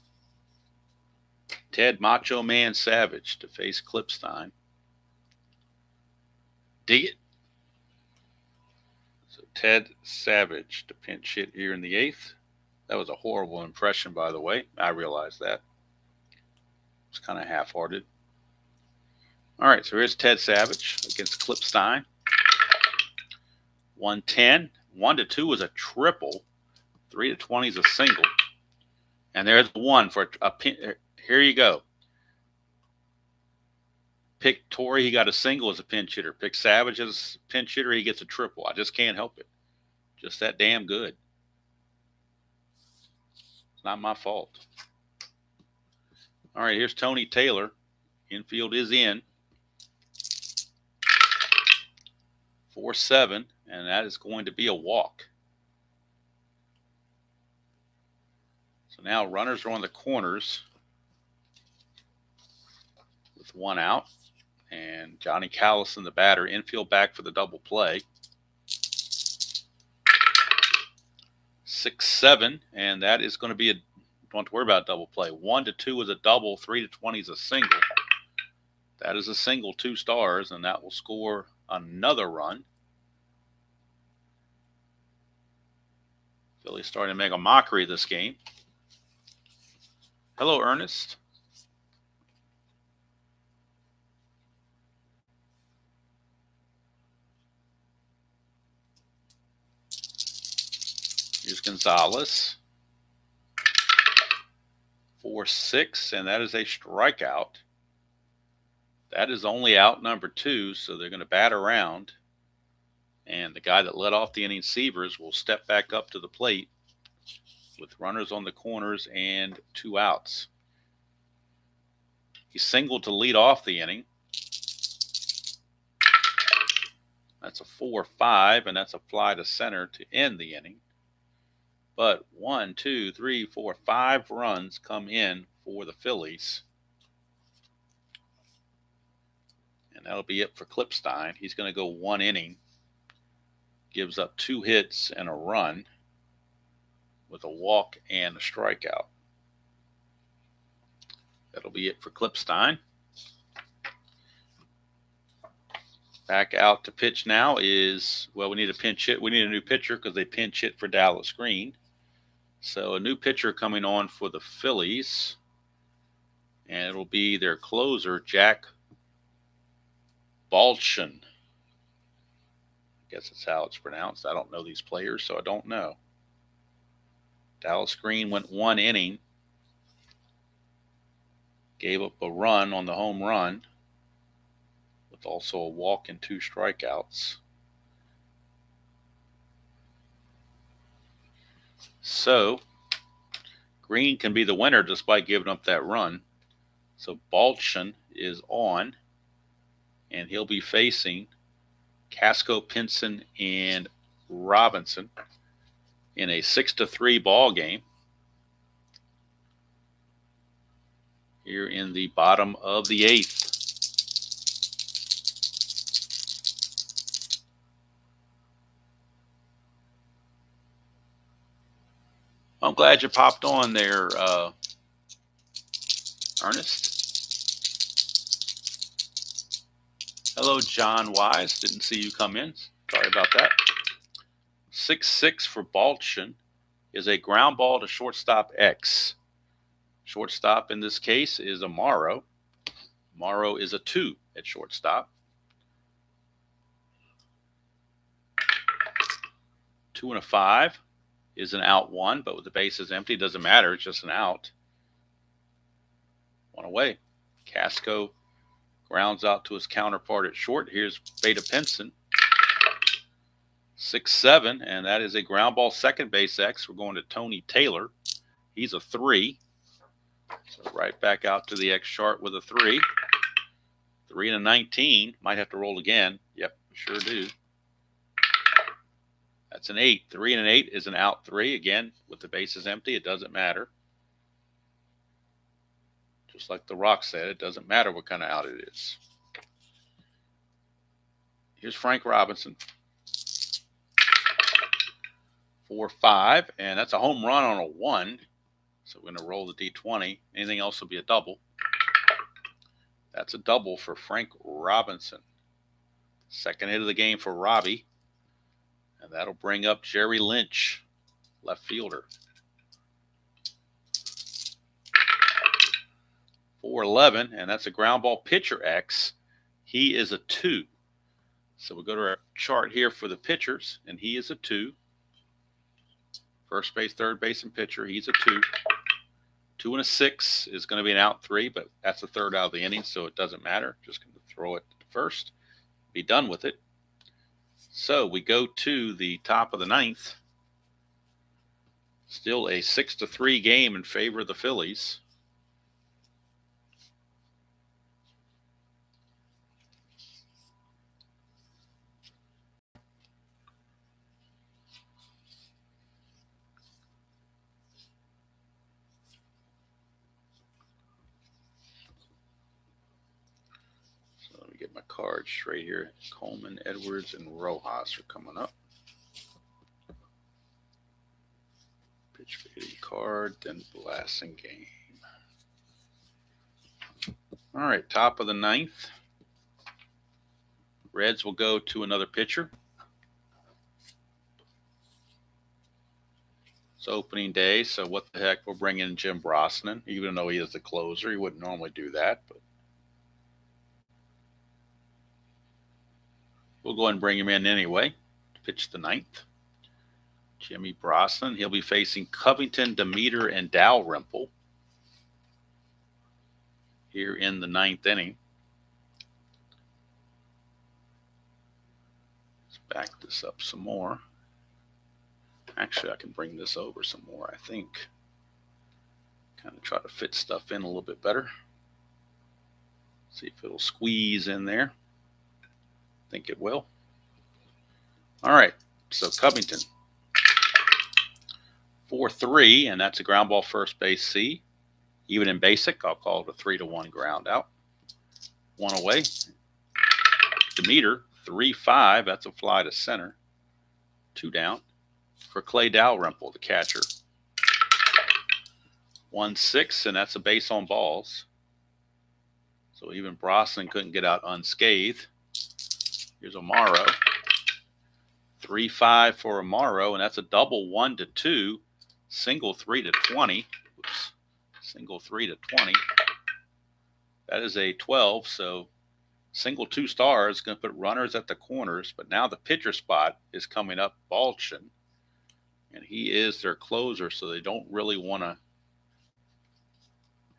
Ted Macho Man Savage to face Klipstein. Dig it. So Ted Savage to pinch hit here in the 8th. That was a horrible impression, by the way. I realize that. It's kind of half-hearted. All right, so here's Ted Savage against Klipstein. 1-10. 1-2 was a triple. 3-20 is a single. And there's 1 for a pin. Here you go. Pick Torrey, he got a single as a pinch hitter. Pick Savage as a pinch hitter, he gets a triple. I just can't help it. Just that damn good. It's not my fault. All right, here's Tony Taylor. Infield is in. 4-7, and that is going to be a walk. So now runners are on the corners with 1 out. And Johnny Callison, the batter, infield back for the double play. 6-7, and that is going to be a, don't have to worry about double play. 1-2 is a double, 3-20 is a single. That is a single, 2 stars, and that will score another run. Philly's starting to make a mockery of this game. Hello, Ernest. Here's Gonzalez. 4-6, and that is a strikeout. That is only out number 2, so they're going to bat around. And the guy that led off the inning, Severs, will step back up to the plate with runners on the corners and 2 outs. He singled to lead off the inning. That's a 4-5, and that's a fly to center to end the inning. But 1, 2, 3, 4, 5 runs come in for the Phillies. And that'll be it for Klippstein. He's going to go 1 inning. Gives up 2 hits and a run with a walk and a strikeout. That'll be it for Klippstein. Back out to pitch now is, well, we need a pinch hit. We need a new pitcher because they pinch hit for Dallas Green. So a new pitcher coming on for the Phillies. And it'll be their closer, Jack Balchin. I guess that's how it's pronounced. I don't know these players, so I don't know. Dallas Green went 1 inning. Gave up a run on the home run, with also a walk and 2 strikeouts. So Green can be the winner despite giving up that run. So Balchin is on, and he'll be facing Casco, Pinson, and Robinson in a 6-3 ball game here in the bottom of the 8th. I'm glad you popped on there, Ernest. Hello, John Wise. Didn't see you come in. Sorry about that. 6-6 for Balchin is a ground ball to shortstop X. Shortstop in this case is Amaro. Amaro is a 2 at shortstop. 2 and a 5 is an out 1, but with the bases empty, doesn't matter. It's just an out. 1 away. Casco grounds out to his counterpart at short. Here's Beta Pinson. 6-7, and that is a ground ball second base X. We're going to Tony Taylor. He's a 3. So right back out to the X chart with a 3. 3 and a 19. Might have to roll again. Yep, sure do. That's an 8. 3 and an 8 is an out 3. Again, with the bases empty, it doesn't matter. Just like The Rock said, it doesn't matter what kind of out it is. Here's Frank Robinson. 4-5, and that's a home run on a 1. So we're going to roll the D20. Anything else will be a double. That's a double for Frank Robinson. Second hit of the game for Robbie. And that'll bring up Jerry Lynch, left fielder. 4-11, and that's a ground ball pitcher X. He is a 2. So we'll go to our chart here for the pitchers, and he is a 2. First base, third base, and pitcher, he's a 2. 2 and a 6 is going to be an out 3, but that's the third out of the inning, so it doesn't matter. Just going to throw it to first, be done with it. So we go to the top of the 9th. Still a 6-3 game in favor of the Phillies. Get my cards straight here. Coleman, Edwards, and Rojas are coming up. Pitch fading card, then blasting game. All right, top of the 9th. Reds will go to another pitcher. It's opening day, so what the heck? We'll bring in Jim Brosnan, even though he is the closer. He wouldn't normally do that, but we'll go ahead and bring him in anyway to pitch the ninth. Jimmy Brosnan. He'll be facing Covington, Demeter, and Dalrymple here in the ninth inning. Let's back this up some more. Actually, I can bring this over some more, I think. Kind of try to fit stuff in a little bit better. See if it'll squeeze in there. I think it will. All right, so Covington. 4-3, and that's a ground ball first base C. Even in basic, I'll call it a 3-1 ground out. One away. Demeter, 3-5, that's a fly to center. 2 down. For Clay Dalrymple, the catcher. 1-6, and that's a base on balls. So even Brosnan couldn't get out unscathed. Here's Amaro. 3-5 for Amaro, and that's a double 1-2. Single 3-20. Oops. Single 3-20. That is a 12, so single 2 stars is going to put runners at the corners, but now the pitcher spot is coming up Balchin, and he is their closer, so they don't really want to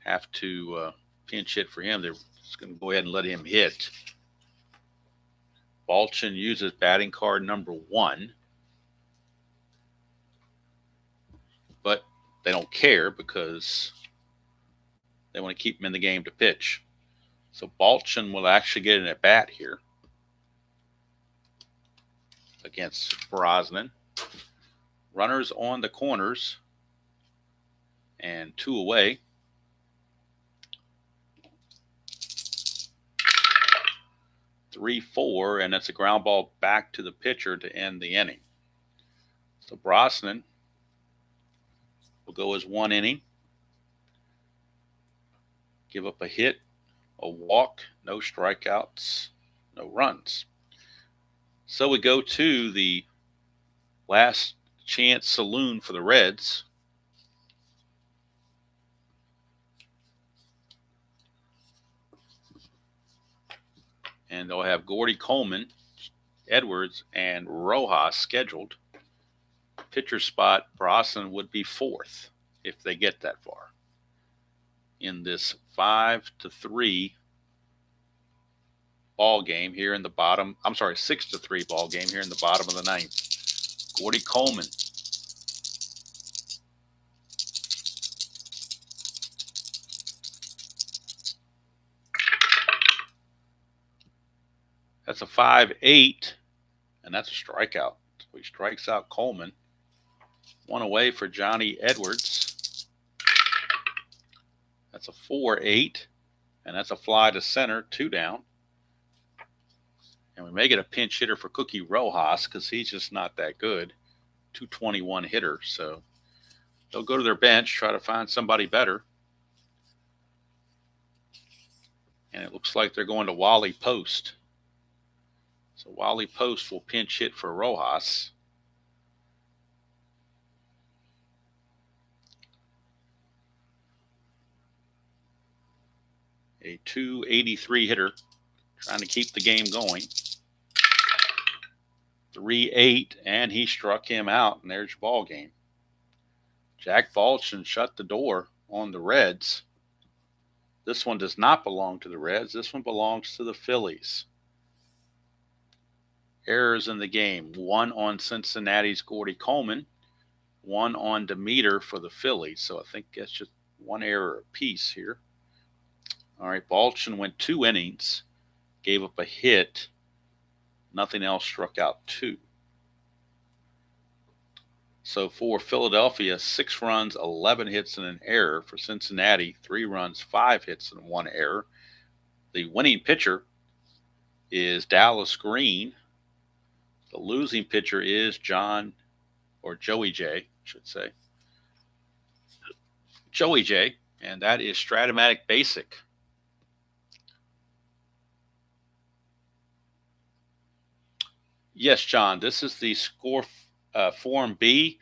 have to pinch hit for him. They're just going to go ahead and let him hit. Balchin uses batting card number 1, but they don't care because they want to keep him in the game to pitch. So Balchin will actually get an at bat here against Brosnan. Runners on the corners and 2 away. 3-4, and that's a ground ball back to the pitcher to end the inning. So Brosnan will go as 1 inning. Give up a hit, a walk, no strikeouts, no runs. So we go to the last chance saloon for the Reds. And they'll have Gordy Coleman, Edwards, and Rojas scheduled. Pitcher spot, Brosnan would be 4th if they get that far in this 5-3 ball game here in the bottom. I'm sorry, 6-3 ball game here in the bottom of the 9th. Gordy Coleman. That's a 5-8, and that's a strikeout. So he strikes out Coleman. 1 away for Johnny Edwards. That's a 4-8, and that's a fly to center, 2 down. And we may get a pinch hitter for Cookie Rojas because he's just not that good. 221 hitter, so they'll go to their bench, try to find somebody better. And it looks like they're going to Wally Post. So Wally Post will pinch hit for Rojas. A 283 hitter, trying to keep the game going. 3-8, and he struck him out, and there's your ball game. Jack Balchin shut the door on the Reds. This one does not belong to the Reds. This one belongs to the Phillies. Errors in the game. 1 on Cincinnati's Gordy Coleman, 1 on Demeter for the Phillies. So I think that's just 1 error apiece here. All right, Balchin went 2 innings, gave up a hit. Nothing else, struck out 2. So for Philadelphia, 6 runs, 11 hits, and an error. For Cincinnati, 3 runs, 5 hits, and 1 error. The winning pitcher is Dallas Green. The losing pitcher is Joey J, I should say. Joey J, and that is Strat-O-Matic Basic. Yes, John, this is the score Form B.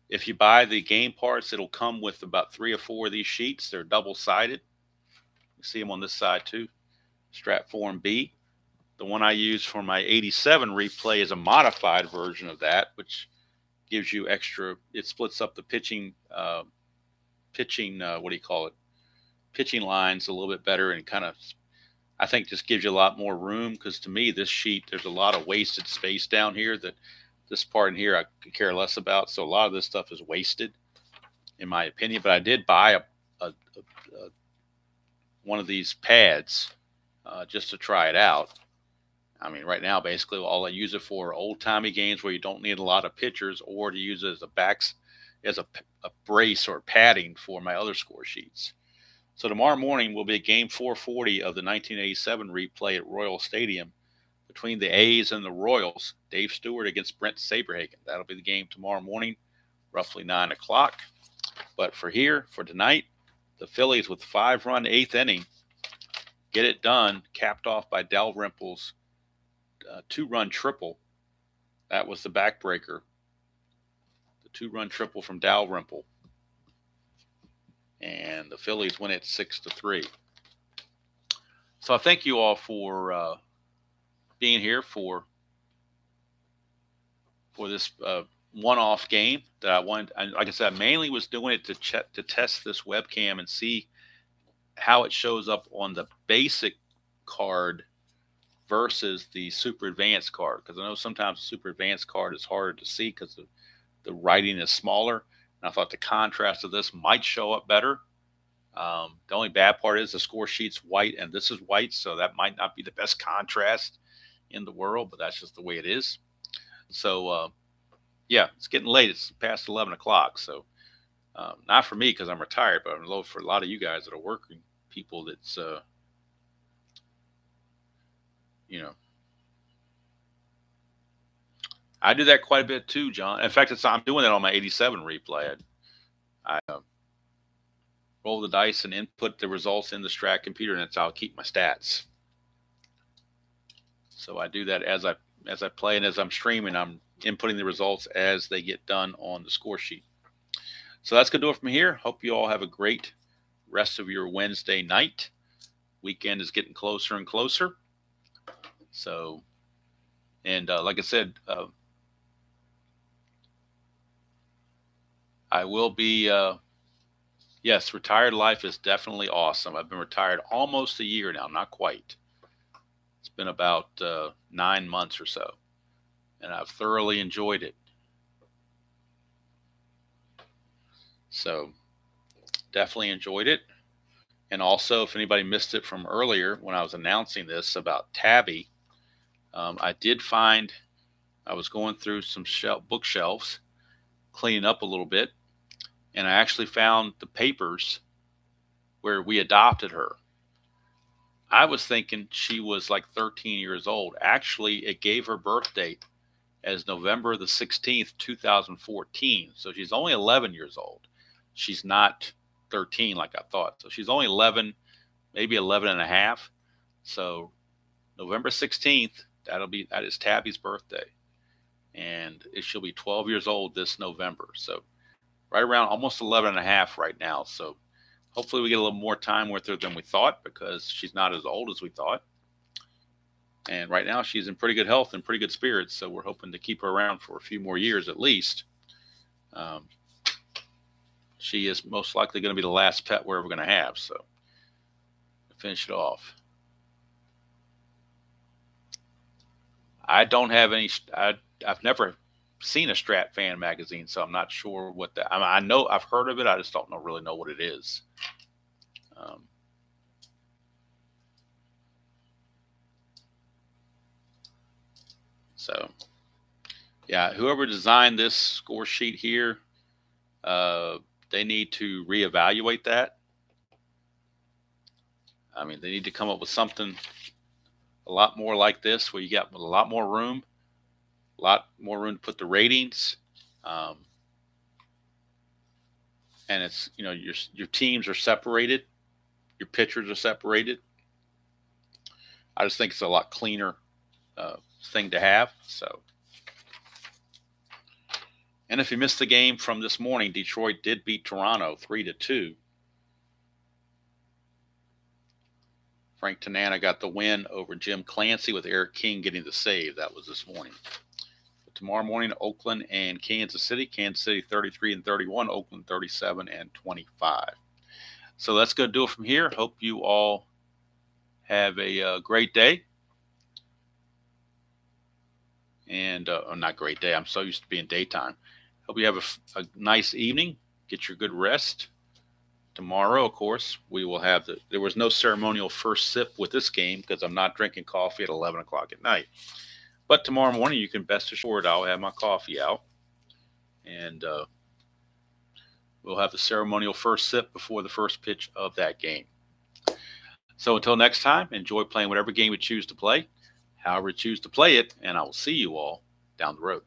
If you buy the game parts, it'll come with about 3 or 4 of these sheets. They're double-sided. You see them on this side too. Strat-Form B. The one I use for my 87 replay is a modified version of that, which gives you extra. It splits up the pitching, what do you call it? Pitching lines a little bit better, and kind of, I think, just gives you a lot more room. Because to me, this sheet, there's a lot of wasted space down here. That this part in here I could care less about. So a lot of this stuff is wasted, in my opinion. But I did buy a one of these pads just to try it out. I mean, right now, basically, all I use it for are old-timey games where you don't need a lot of pitchers, or to use it as as a brace or padding for my other score sheets. So tomorrow morning will be game 440 of the 1987 replay at Royal Stadium between the A's and the Royals. Dave Stewart against Brent Saberhagen. That'll be the game tomorrow morning, roughly 9 o'clock. But for tonight, the Phillies with 5-run 8th inning get it done, capped off by Dalrymple's 2-run triple. That was the backbreaker. The 2-run triple from Dalrymple. And the Phillies win it 6-3. So I thank you all for being here for this one-off game that I wanted. Like I said, I mainly was doing it to test this webcam and see how it shows up on the basic card versus the super advanced card, because I know sometimes the super advanced card is harder to see because the writing is smaller. And I thought the contrast of this might show up better. The only bad part is the score sheet's white and this is white, so that might not be the best contrast in the world, but that's just the way it is. So yeah, it's getting late. It's past 11 o'clock. So not for me because I'm retired, but I know for a lot of you guys that are working people, that's I do that quite a bit too, John. In fact, I'm doing that on my 87 replay. I roll the dice and input the results in the Strat computer, and that's how I'll keep my stats. So I do that as I play, and as I'm streaming, I'm inputting the results as they get done on the score sheet. So that's going to do it from here. Hope you all have a great rest of your Wednesday night. Weekend is getting closer and closer. So, and like I said, I will be, yes, retired life is definitely awesome. I've been retired almost a year now, not quite. It's been about 9 months or so, and I've thoroughly enjoyed it. So definitely enjoyed it. And also, if anybody missed it from earlier when I was announcing this about Tabby, I did find, I was going through some bookshelves, cleaning up a little bit, and I actually found the papers where we adopted her. I was thinking she was like 13 years old. Actually, it gave her birth date as November the 16th, 2014. So she's only 11 years old. She's not 13 like I thought. So she's only 11, maybe 11 and a half. So November 16th, that is Tabby's birthday. And she'll be 12 years old this November. So right around almost 11 and a half right now. So hopefully we get a little more time with her than we thought, because she's not as old as we thought. And right now she's in pretty good health and pretty good spirits. So we're hoping to keep her around for a few more years at least. She is most likely going to be the last pet we're ever going to have. So to finish it off, I don't have any. I've never seen a Strat fan magazine, so I'm not sure what that. I know I've heard of it. I just don't really know what it is. So yeah, whoever designed this score sheet here, they need to reevaluate that. I mean, they need to come up with something a lot more like this, where you got a lot more room to put the ratings. And it's, your teams are separated, your pitchers are separated. I just think it's a lot cleaner thing to have. So And if you missed the game from this morning, Detroit did beat Toronto 3-2. Frank Tanana got the win over Jim Clancy with Eric King getting the save. That was this morning. But tomorrow morning, Oakland and Kansas City. Kansas City 33-31, Oakland 37-25. So that's going to do it from here. Hope you all have a great day. And not great day. I'm so used to being daytime. Hope you have a nice evening. Get your good rest. Tomorrow, of course, we will have there was no ceremonial first sip with this game because I'm not drinking coffee at 11 o'clock at night. But tomorrow morning, you can best assured I'll have my coffee out. And we'll have the ceremonial first sip before the first pitch of that game. So until next time, enjoy playing whatever game you choose to play, however you choose to play it, and I will see you all down the road.